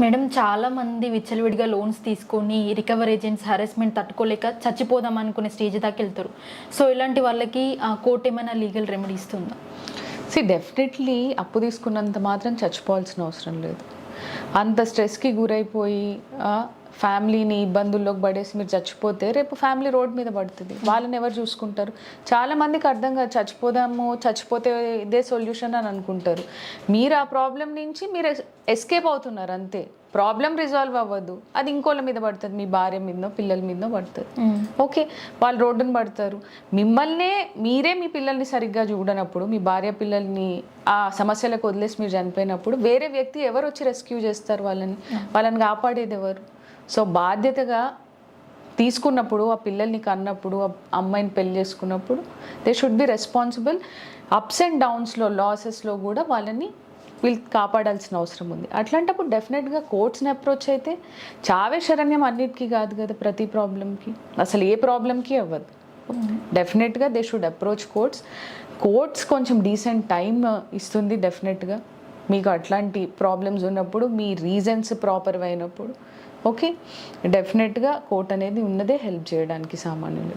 Madam చాలా మంది విచ్చలవిడిగా లోన్స్ తీసుకొని రికవర్ ఏజెంట్స్ హరాస్మెంట్ తట్టుకోలేక చచ్చిపోదాం అనుకునే స్టేజ్ దాకా వెళ్తారు. సో ఇలాంటి వాళ్ళకి కోర్టు ఏమైనా లీగల్ రెమెడీ ఇస్తుందా? డెఫినెట్లీ అప్పు తీసుకున్నంత మాత్రం చచ్చిపోవాల్సిన అవసరం లేదు. అంత స్ట్రెస్కి గురైపోయి ఫ్యామిలీని ఇబ్బందుల్లోకి పడేసి మీరు చచ్చిపోతే రేపు ఫ్యామిలీ రోడ్ మీద పడుతుంది. వాళ్ళని ఎవరు చూసుకుంటారు? చాలామందికి అర్థం కాదు, చచ్చిపోతే ఇదే సొల్యూషన్ అని అనుకుంటారు. మీరు ఆ ప్రాబ్లం నుంచి మీరు ఎస్కేప్ అవుతున్నారు అంతే. ప్రాబ్లం రిజాల్వ్ అవ్వదు, అది ఇంకోళ్ళ మీద పడుతుంది, మీ భార్య మీదనో పిల్లల మీదనో పడుతుంది. ఓకే, వాళ్ళు రోడ్డును పడతారు. మీరే మీ పిల్లల్ని సరిగ్గా చూడనప్పుడు, మీ భార్య పిల్లల్ని ఆ సమస్యలకు వదిలేసి మీరు చనిపోయినప్పుడు వేరే వ్యక్తి ఎవరు వచ్చి రెస్క్యూ చేస్తారు? వాళ్ళని కాపాడేది ఎవరు? సో బాధ్యతగా తీసుకున్నప్పుడు, ఆ పిల్లల్ని కన్నప్పుడు, ఆ అమ్మాయిని పెళ్లి చేసుకున్నప్పుడు they should be responsible. Ups and డౌన్స్లో, లాసెస్లో కూడా వీళ్ళు కాపాడాల్సిన అవసరం ఉంది. అట్లాంటప్పుడు డెఫినెట్గా కోర్ట్స్ని అప్రోచ్ అయితే, చావే శరణ్యం అన్నిటికీ కాదు కదా, ప్రతి ప్రాబ్లంకి, అసలు ఏ ప్రాబ్లంకి అవ్వదు. డెఫినెట్గా దే షుడ్ అప్రోచ్ కోర్ట్స్ కొంచెం డీసెంట్ టైం ఇస్తుంది డెఫినెట్గా. మీకు అట్లాంటి ప్రాబ్లమ్స్ ఉన్నప్పుడు, మీ రీజన్స్ ప్రాపర్ అయినప్పుడు ఓకే, డెఫినెట్గా కోర్ట్ అనేది ఉన్నదే హెల్ప్ చేయడానికి సామాన్యులు.